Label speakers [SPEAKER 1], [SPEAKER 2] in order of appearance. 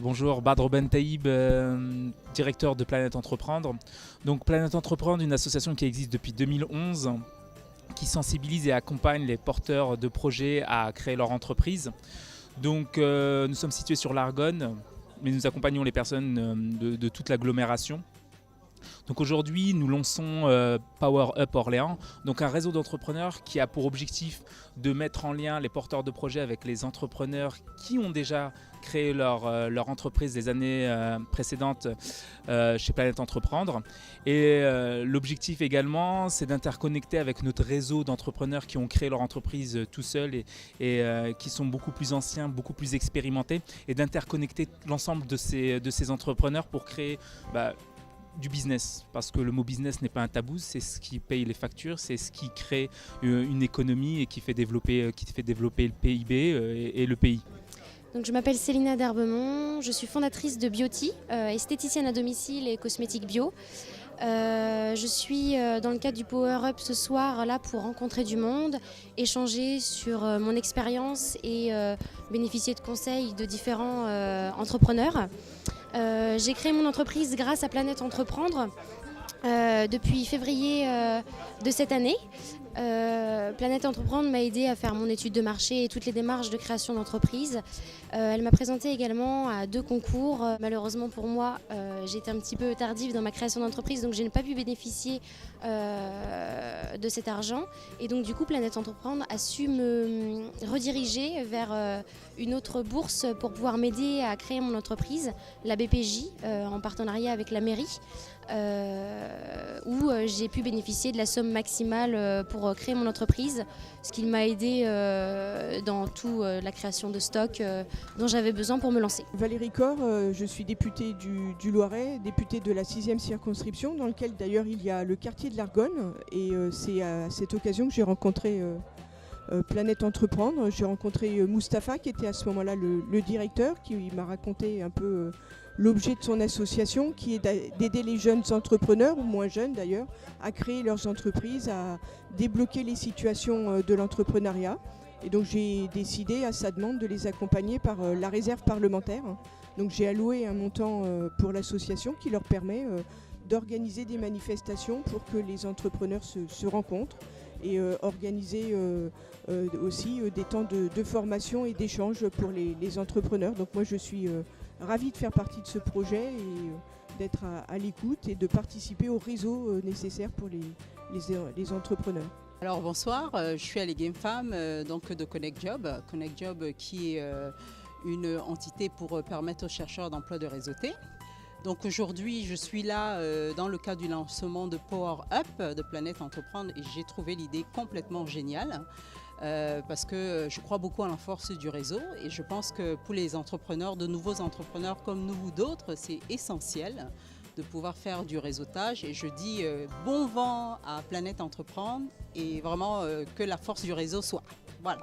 [SPEAKER 1] Bonjour, Badr Ben Taïb, directeur de Planète Entreprendre. Donc Planète Entreprendre, une association qui existe depuis 2011, qui sensibilise et accompagne les porteurs de projets à créer leur entreprise. Donc nous sommes situés sur l'Argonne, mais nous accompagnons les personnes de toute l'agglomération. Donc aujourd'hui, nous lançons Power Up Orléans, donc un réseau d'entrepreneurs qui a pour objectif de mettre en lien les porteurs de projets avec les entrepreneurs qui ont déjà créé leur entreprise les années précédentes chez Planète Entreprendre. Et l'objectif également, c'est d'interconnecter avec notre réseau d'entrepreneurs qui ont créé leur entreprise tout seuls et qui sont beaucoup plus anciens, beaucoup plus expérimentés, et d'interconnecter l'ensemble de ces entrepreneurs pour créer du business, parce que le mot business n'est pas un tabou, c'est ce qui paye les factures, c'est ce qui crée une économie et qui fait développer le PIB et le pays.
[SPEAKER 2] Donc, je m'appelle Célina Derbemont, je suis fondatrice de Beauty, esthéticienne à domicile et cosmétique bio. Je suis dans le cadre du Power Up ce soir là pour rencontrer du monde, échanger sur mon expérience et bénéficier de conseils de différents entrepreneurs. J'ai créé mon entreprise grâce à Planète Entreprendre depuis février de cette année. Planète Entreprendre m'a aidé à faire mon étude de marché et toutes les démarches de création d'entreprise. Elle m'a présenté également à 2 concours. Malheureusement pour moi, j'ai été un petit peu tardive dans ma création d'entreprise, donc je n'ai pas pu bénéficier de cet argent. Et donc du coup, Planète Entreprendre a su me rediriger vers une autre bourse pour pouvoir m'aider à créer mon entreprise, la BPJ, en partenariat avec la mairie. Où j'ai pu bénéficier de la somme maximale pour créer mon entreprise, ce qui m'a aidé dans toute la création de stock dont j'avais besoin pour me lancer.
[SPEAKER 3] Valérie Corr, je suis députée du Loiret, députée de la 6e circonscription, dans lequel d'ailleurs il y a le quartier de l'Argonne, et c'est à cette occasion que j'ai rencontré Planète Entreprendre. J'ai rencontré Mustapha qui était à ce moment-là le directeur, qui m'a raconté un peu l'objet de son association, qui est d'aider les jeunes entrepreneurs, ou moins jeunes d'ailleurs, à créer leurs entreprises, à débloquer les situations de l'entrepreneuriat. Et donc j'ai décidé à sa demande de les accompagner par la réserve parlementaire. Donc j'ai alloué un montant pour l'association qui leur permet d'organiser des manifestations pour que les entrepreneurs se rencontrent et organiser aussi des temps de formation et d'échange pour les entrepreneurs. Donc moi je suis ravie de faire partie de ce projet et d'être à l'écoute et de participer au réseau nécessaire pour les entrepreneurs.
[SPEAKER 4] Alors bonsoir, je suis alléguée femme donc de Connect Job. Connect Job qui est une entité pour permettre aux chercheurs d'emploi de réseauter. Donc aujourd'hui, je suis là dans le cadre du lancement de Power Up de Planète Entreprendre et j'ai trouvé l'idée complètement géniale parce que je crois beaucoup à la force du réseau et je pense que pour les entrepreneurs, de nouveaux entrepreneurs comme nous ou d'autres, c'est essentiel de pouvoir faire du réseautage et je dis bon vent à Planète Entreprendre et vraiment que la force du réseau soit. Voilà.